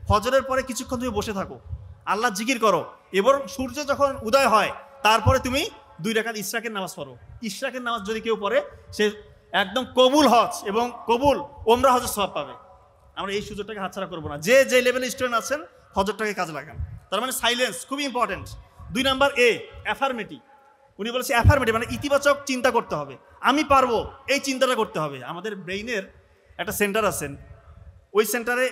ফজরের পরে কিছুক্ষণ তুমি বসে থাকো, আল্লাহ জিকির করো, এবং সূর্য যখন উদয় হয় তারপরে তুমি 2 রাকাত ইশরাকের নামাজ পড়ো। ইশরাকের নামাজ যদি কেউ পড়ে সে একদম কবুল হজ এবং কবুল ওমরা হজের সওয়াব পাবে। আমরা এই সুযোগটাকে হাতছাড়া করবো না। যে যে লেভেলে স্টুডেন্ট আছেন ফজরটাকে কাজে লাগান। তার মানে সাইলেন্স খুবই ইম্পর্টেন্ট। 2 number A affirmative. উনি বলেছে অ্যাফার্মেটিভ মানে ইতিবাচক চিন্তা করতে হবে, আমি পারবো, এই চিন্তাটা করতে হবে। আমাদের ব্রেইনের একটা সেন্টার আছেন, ওই সেন্টারে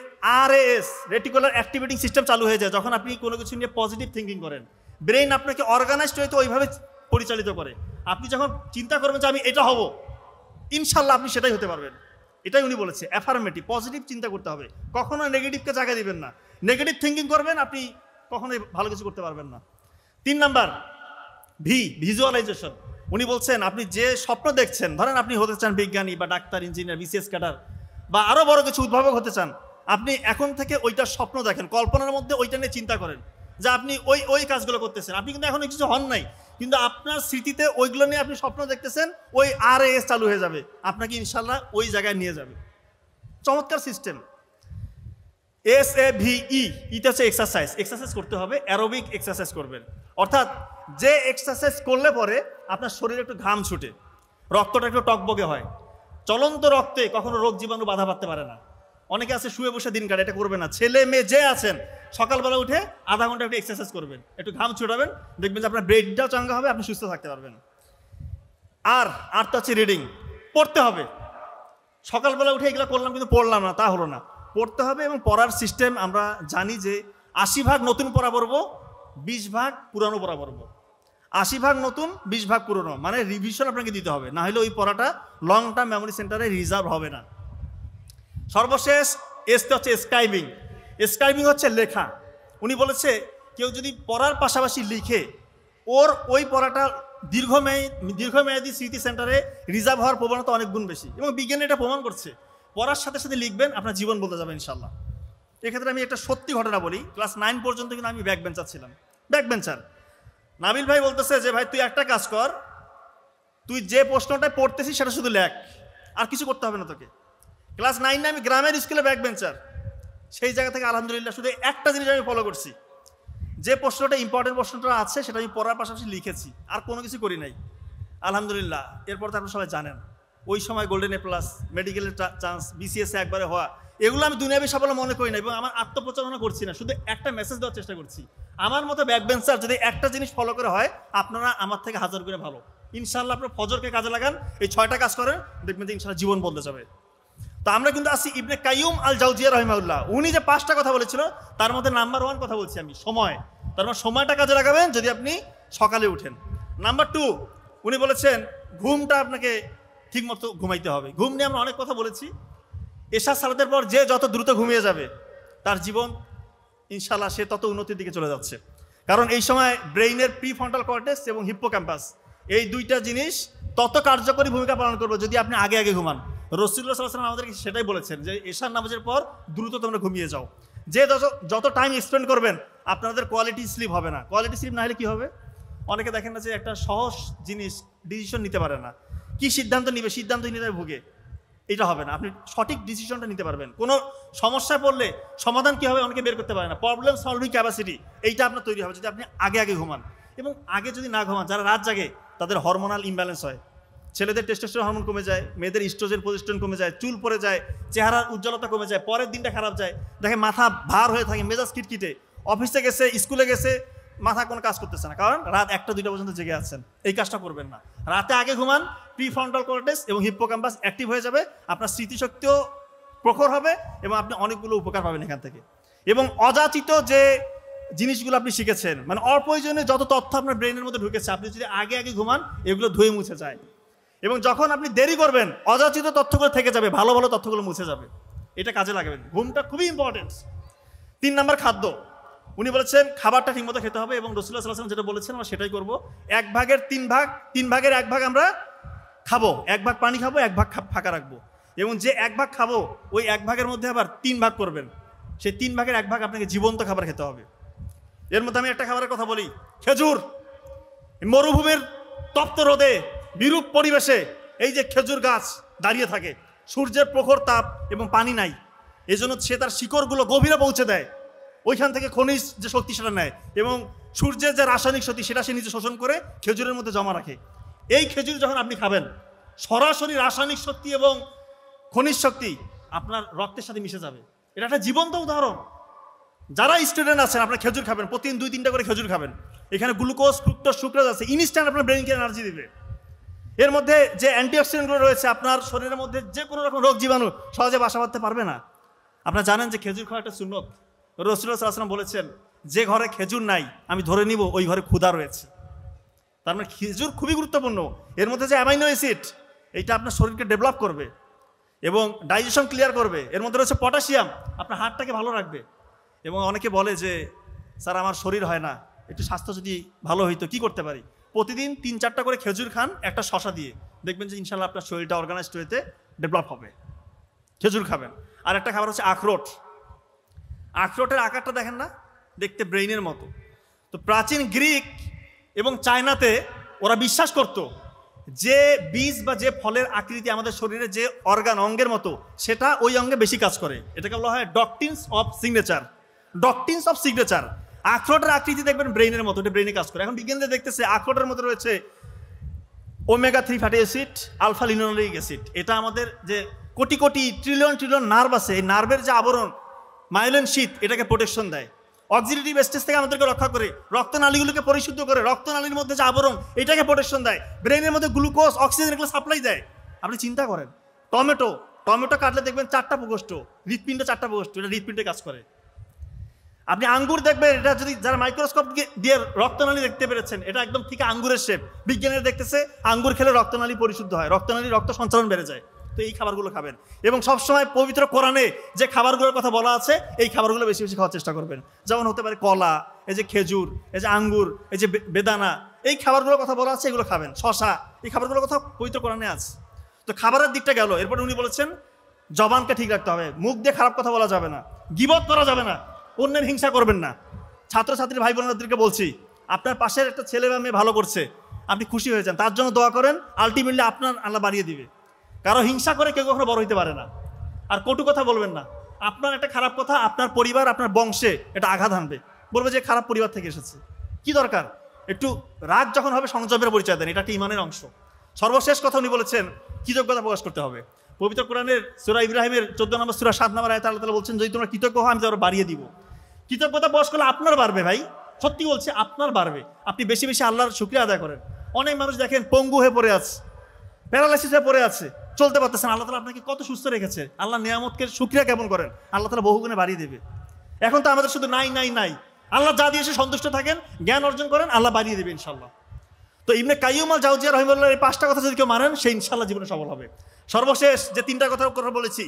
RAS রেটিকুলার অ্যাক্টিভেটিং সিস্টেম চালু হয়ে যায় যখন আপনি কোনো কিছু নিয়ে পজিটিভ থিঙ্কিং করেন। ব্রেইন আপনাকে অর্গানাইজড হয়তো ওইভাবে পরিচালিত করে। আপনি যখন চিন্তা করবেন যে আমি এটা হব, ইনশাল্লাহ আপনি সেটাই হতে পারবেন। এটাই উনি বলেছে অ্যাফার্মেটিভ, পজিটিভ চিন্তা করতে হবে, কখনো নেগেটিভকে জায়গা দিবেন না। নেগেটিভ থিঙ্কিং করবেন আপনি কখনোই ভালো কিছু করতে পারবেন না। 3 নাম্বার ভিজুয়ালাইজেশন। উনি বলছেন আপনি যে স্বপ্ন দেখছেন, ধরেন আপনি হতে চান বিজ্ঞানী বা ডাক্তার, ইঞ্জিনিয়ার, BCS ক্যাডার বা আরও বড় কিছু উদ্ভাবক হতে চান, আপনি এখন থেকে ওইটার স্বপ্ন দেখেন, কল্পনার মধ্যে ওইটা নিয়ে চিন্তা করেন যে আপনি ওই কাজগুলো করতেছেন। আপনি কিন্তু এখন কিছু হন নাই, কিন্তু আপনার স্মৃতিতে ওইগুলো নিয়ে আপনি স্বপ্ন দেখতেছেন, ওই RAS চালু হয়ে যাবে, আপনাকে ইনশাল্লাহ ওই জায়গায় নিয়ে যাবে। চমৎকার সিস্টেম। SAVE, এটা হচ্ছে এক্সারসাইজ করতে হবে, অ্যারোবিক এক্সারসাইজ করবেন। অর্থাৎ যে এক্সারসাইজ করলে পরে আপনার শরীরে একটু ঘাম ছুটে, রক্তটা একটু টকবগে হয়, চলন্ত রক্তে কখনো রোগ জীবাণু বাধা পারতে পারে না। অনেকে আছে শুয়ে বসে দিন কাটে, এটা করবে না। ছেলে মেয়ে যে আছেন সকালবেলা উঠে আধা ঘন্টা একটু এক্সারসাইজ করবেন, একটু ঘাম ছুটাবেন, দেখবেন যে আপনার ব্রেনটাও চাঙ্গা হবে, আপনি সুস্থ থাকতে পারবেন। আর তো হচ্ছে রিডিং, পড়তে হবে। সকালবেলা উঠে এগুলো করলাম কিন্তু পড়লাম না, তা হলো না। পড়তে হবে, এবং পড়ার সিস্টেম আমরা জানি যে 80 ভাগ নতুন পড়া পড়বো, 20 ভাগ পুরানো পড়া পড়বো। 80 ভাগ নতুন, 20 ভাগ পুরনো, মানে রিভিশন আপনাকে দিতে হবে, না হলে ওই পড়াটা লং টার্ম মেমোরি সেন্টারে রিজার্ভ হবে না। সর্বশেষ এসতে হচ্ছে স্ক্রাইবিং। স্ক্রাইবিং হচ্ছে লেখা। উনি বলেছে কেউ যদি পড়ার পাশাপাশি লিখে, ওর ওই পড়াটা দীর্ঘমেয়াদী স্মৃতি সেন্টারে রিজার্ভ হওয়ার প্রবণতা অনেক গুণ বেশি, এবং বিজ্ঞানী এটা প্রমাণ করছে। পড়ার সাথে সাথে লিখবেন, আপনার জীবন বদলে যাবে ইনশাল্লাহ। এক্ষেত্রে আমি একটা সত্যি ঘটনা বলি। ক্লাস 9 পর্যন্ত কিন্তু আমি ব্যাক বেঞ্চার ছিলাম। Back bencher. নাবিল ভাই বলতেছে যে ভাই তুই একটা কাজ কর, তুই যে প্রশ্নটা পড়তেছিস সেটা শুধু লেখ, আর কিছু করতে হবে না তোকে। ক্লাস 9 আমি গ্রামের স্কুলে ব্যাক বেঞ্চার। সেই জায়গা থেকে আলহামদুলিল্লাহ শুধু একটা জিনিস আমি ফলো করছি, যে প্রশ্নটা ইম্পর্টেন্ট প্রশ্নটা আছে সেটা আমি পড়ার পাশাপাশি লিখেছি, আর কোনো কিছু করি নাই আলহামদুলিল্লাহ। এরপর তো আপনারা সবাই জানেন ওই সময় গোল্ডেন A+, মেডিকেলের চান্স, BCS একবারে হওয়া, এগুলো আমি দুনিয়াবি সাফল্য মনে করি না, এবং আমার আত্মপ্রচারণা করছি না, শুধু একটা মেসেজ দেওয়ার চেষ্টা করছি। আমার মতো ব্যাক বেঞ্চার যদি একটা জিনিস ফলো করে হয়, আপনারা আমার থেকে 1000 গুণে ভালো। ইনশাল্লাহ আপনার ফজরকে কাজে লাগান, এই 6টা কাজ করেন, দেখবেন যে ইনশাল্লাহ জীবন বদলে যাবে। তো আমরা কিন্তু আসি ইবনে কাইয়ুম আল জাওজিয়া রাহিমাহুল্লাহ, উনি যে 5টা কথা বলেছিল তার মধ্যে নাম্বার 1 কথা বলছি আমি, সময়। তার মানে সময়টা কাজে লাগাবেন যদি আপনি সকালে উঠেন। নাম্বার 2 উনি বলেছেন ঘুমটা আপনাকে ঠিক মতো ঘুমাইতে হবে। ঘুম নিয়ে আমরা অনেক কথা বলেছি। এশা সালাতের পর যে যত দ্রুত ঘুমিয়ে যাবে তার জীবন ইনশাল্লাহ সে তত উন্নতির দিকে চলে যাচ্ছে। কারণ এই সময় ব্রেইনের প্রিফ্রন্টাল কর্টেক্স এবং হিপ্পোক্যাম্পাস, এই 2টা জিনিস তত কার্যকরী ভূমিকা পালন করবে যদি আপনি আগে আগে ঘুমান। রাসূলুল্লাহ সাল্লাল্লাহু আলাইহি ওয়াসাল্লাম আমাদেরকে সেটাই বলেছেন যে এশার নামাজের পর দ্রুত তোমরা ঘুমিয়ে যাও। যে যত টাইম স্পেন্ড করবেন আপনাদের কোয়ালিটি স্লিপ হবে না। কোয়ালিটি স্লিপ না হলে কী হবে? অনেকে দেখেন না যে একটা সহজ জিনিস ডিসিশন নিতে পারে না, কি সিদ্ধান্ত নিবে, সিদ্ধান্তহীনতায় ভুগে, এটা হবে না। আপনি সঠিক ডিসিশনটা নিতে পারবেন। কোনো সমস্যায় পড়লে সমাধান কী হবে অনেকে বের করতে পারে না। প্রবলেম সলভিং ক্যাপাসিটি এইটা আপনার তৈরি হবে যদি আপনি আগে আগে ঘুমান। এবং আগে যদি না ঘুমান, যারা রাত জাগে তাদের হরমোনাল ইমব্যালেন্স হয়। ছেলেদের টেস্টোস্টেরন হরমোন কমে যায়, মেয়েদের ইস্ট্রোজেন প্রজেস্টেরন কমে যায়, চুল পড়ে যায়, চেহারার উজ্জ্বলতা কমে যায়, পরের দিনটা খারাপ যায়, দেখে মাথা ভার হয়ে থাকে, মেজাজ কিটকিটে, অফিসে গেছে, স্কুলে গেছে, মাথা কোনো কাজ করতেছে না, কারণ রাত 1টা-2টা পর্যন্ত জেগে আছেন। এই কাজটা করবেন না। রাতে আগে ঘুমান, প্রিফ্রন্টাল কর্টেক্স এবং হিপ্পোক্যাম্পাস অ্যাক্টিভ হয়ে যাবে, আপনার স্মৃতিশক্তিও প্রখর হবে এবং আপনি অনেকগুলো উপকার পাবেন এখান থেকে। এবং অযাচিত যে জিনিসগুলো আপনি শিখেছেন, মানে অপ্রয়োজনীয় যত তথ্য আপনার ব্রেনের মধ্যে ঢুকেছে, আপনি যদি আগে আগে ঘুমান এগুলো ধুয়ে মুছে যায়। এবং যখন আপনি দেরি করবেন অযাচিত তথ্যগুলো থেকে যাবে, ভালো ভালো তথ্যগুলো মুছে যাবে। এটা কাজে লাগাবেন। ঘুমটা খুবই ইম্পর্টেন্ট। 3 নাম্বার খাদ্য। উনি বলেছেন খাবারটা ঠিকমতো খেতে হবে, এবং রাসূলুল্লাহ সাল্লাল্লাহু আলাইহি ওয়াসাল্লাম যেটা বলেছেন আমরা সেটাই করবো। 1 ভাগের 3 ভাগ, 3 ভাগের 1 ভাগ আমরা খাবো, 1 ভাগ পানি খাবো, 1 ভাগ ফাঁকা রাখবো। এবং যে 1 ভাগ খাবো ওই 1 ভাগের মধ্যে আবার 3 ভাগ করবেন। সেই 3 ভাগের 1 ভাগ আপনাকে জীবন্ত খাবার খেতে হবে। এর মধ্যে আমি একটা খাবারের কথা বলি, খেজুর। মরুভূমির তপ্ত রোদে, বিরূপ পরিবেশে এই যে খেজুর গাছ দাঁড়িয়ে থাকে, সূর্যের প্রখর তাপ এবং পানি নাই, এজন্য সে তার শিকড়গুলো গভীরে পৌঁছে দেয়। ওইখান থেকে খনিজ যে শক্তি সেটা নেয়, এবং সূর্যের যে রাসায়নিক শক্তি সেটা সে নিজে শোষণ করে খেজুরের মধ্যে জমা রাখে। এই খেজুর যখন আপনি খাবেন, সরাসরি রাসায়নিক শক্তি এবং খনিজ শক্তি আপনার রক্তের সাথে মিশে যাবে। এটা একটা জীবন্ত উদাহরণ। যারা স্টুডেন্ট আছেন, আপনার খেজুর খাবেন, প্রতিদিন 2-3টা করে খেজুর খাবেন। এখানে গ্লুকোজ, ফ্রুক্টোজ, সুক্রোজ আছে, ইনস্ট্যান্ট আপনার ব্রেনকে এনার্জি দিবে। এর মধ্যে যে অ্যান্টিঅক্সিডেন্টগুলো রয়েছে, আপনার শরীরের মধ্যে যে কোনো রকম রোগ জীবাণু সহজে বাসা বাঁধতে পারবে না। আপনারা জানেন যে খেজুর খাওয়া একটা সুন্নত। রাসূলুল্লাহ সাল্লাল্লাহু আলাইহি ওয়াসাল্লাম বলেছেন, যে ঘরে খেজুর নাই আমি ধরে নিব ওই ঘরে ক্ষুধা রয়েছে। তার মানে খেজুর খুবই গুরুত্বপূর্ণ। এর মধ্যে যে অ্যামাইনো অ্যাসিড, এইটা আপনার শরীরকে ডেভেলপ করবে এবং ডাইজেশন ক্লিয়ার করবে। এর মধ্যে রয়েছে পটাশিয়াম, আপনার হার্টটাকে ভালো রাখবে। এবং অনেকে বলে যে স্যার আমার শরীর হয় না, একটু স্বাস্থ্য যদি ভালো হইতো, কি করতে পারি? প্রতিদিন 3-4টা করে খেজুর খান, একটা শশা দিয়ে, দেখবেন যে ইনশাল্লাহ আপনার শরীরটা অর্গানাইজড হইতে ডেভেলপ হবে। খেজুর খাবেন। আর একটা খাবার হচ্ছে আখরোট। আখরোটের আকারটা দেখেন না, দেখতে ব্রেইনের মতো। তো প্রাচীন গ্রিক এবং চায়নাতে ওরা বিশ্বাস করত যে বীজ বা যে ফলের আকৃতি আমাদের শরীরে যে অঙ্গের মতো, সেটা ওই অঙ্গে বেশি কাজ করে। এটাকে বলা হয় doctrines of signature. Doctrines of signature. আখরোটের আকৃতি দেখবেন ব্রেইনের মতো, এটা ব্রেইনে কাজ করে। এখন বিজ্ঞানীরা দেখতেছে আখরোটের মধ্যে রয়েছে omega three fatty acid, alpha linoleic acid. এটা আমাদের যে crore crore trillion trillion nerve আছে, এই নার্ভের যে আবরণ মাইলিন শীট, এটাকে প্রোটেকশন দেয়। অক্সিডেটিভ স্ট্রেস থেকে আমাদেরকে রক্ষা করে, রক্তনালীগুলোকে পরিশুদ্ধ করে, রক্তনালীর মধ্যে যে আবরণ এটাকে প্রোটেকশন দেয়, ব্রেনের মধ্যে গ্লুকোজ, অক্সিজেন এগুলো সাপ্লাই দেয়। আপনি চিন্তা করেন, টমেটো কাটলে দেখবেন 4টা প্রকোষ্ঠ, হৃৎপিণ্ডে 4টা প্রকোষ্ঠ, এটা হৃৎপিণ্ডে কাজ করে। আপনি আঙ্গুর দেখবেন, এটা যদি যারা মাইক্রোস্কোপ দিয়ে রক্তনালী দেখতে পেরেছেন, এটা একদম ঠিক আঙ্গুরের শেপ। বিজ্ঞানীরা দেখতেছে আঙ্গুর খেলে রক্তনালী পরিশুদ্ধ হয়, রক্তনালী রক্ত সঞ্চালন বেড়ে যায়। তো এই খাবারগুলো খাবেন, এবং সবসময় পবিত্র কোরআনে যে খাবারগুলোর কথা বলা আছে এই খাবারগুলো বেশি বেশি খাওয়ার চেষ্টা করবেন। যেমন হতে পারে কলা, এই যে খেজুর, এই যে আঙ্গুর, এই যে বেদানা, এই খাবারগুলোর কথা বলা আছে, এগুলো খাবেন। শশা, এই খাবারগুলোর কথা পবিত্র কোরআনে আছে। তো খাবারের দিকটা গেল। এরপরে উনি বলেছেন জবানকে ঠিক রাখতে হবে, মুখ দিয়ে খারাপ কথা বলা যাবে না, গীবত করা যাবে না, অন্যের হিংসা করবেন না। ছাত্রছাত্রী ভাই বোনদেরকে বলছি, আপনার পাশের একটা ছেলে বা মেয়ে ভালো করছে, আপনি খুশি হয়ে যান, তার জন্য দোয়া করেন, আলটিমেটলি আপনার আল্লাহ বাড়িয়ে দিবে। কারো হিংসা করে কেউ কখনো বড় হইতে পারে না। আর কটু কথা বলবেন না। আপনার একটা খারাপ কথা আপনার পরিবার, আপনার বংশে এটা আঘাত আনবে, বলবে যে খারাপ পরিবার থেকে এসেছে। কি দরকার? একটু রাগ যখন হবে সংযমের পরিচয় দেন, এটা একটা ইমানের অংশ। সর্বশেষ কথা উনি বলেছেন কৃতজ্ঞতা প্রকাশ করতে হবে। পবিত্র কোরআনের সূরা ইব্রাহিমের 14 নম্বর সূরা 7 নম্বর আয়াতে আল্লাহ তাআলা বলছেন, যদি তোমরা কৃতজ্ঞ হও আমি তোমাদের বাড়িয়ে দিব। কৃতজ্ঞতা প্রকাশ করলে আপনার বাড়বে ভাই, সত্যি বলছে, আপনার বাড়বে। আপনি বেশি বেশি আল্লাহর শুকরিয়া আদায় করেন। অনেক মানুষ দেখেন পঙ্গু হয়ে পড়ে আছে, প্যারালাইসিস হয়ে পড়ে আছে, চলতে পারতেছেন। আল্লাহ তাআলা আপনাকে কত সুস্থ রেখেছে। আল্লাহ নিয়ামতকে শুকরিয়া কেমন করেন, আল্লাহ তাআলা বহুগুণে বাড়িয়ে দেবে। এখন তো আমাদের শুধু নাই নাই নাই, আল্লাহ যা দিয়েছে সন্তুষ্ট থাকেন, জ্ঞান অর্জন করেন, আল্লাহ বাড়িয়ে দেবে ইনশাল্লাহ। তো ইবনে কাইয়ুম আল জাওজিয়া রাহিমাহুল্লাহ এই 5টা কথা যদি কেউ মানেন, সে ইনশাল্লাহ জীবনে সফল হবে। সর্বশেষ যে 3টা কথা বলেছি,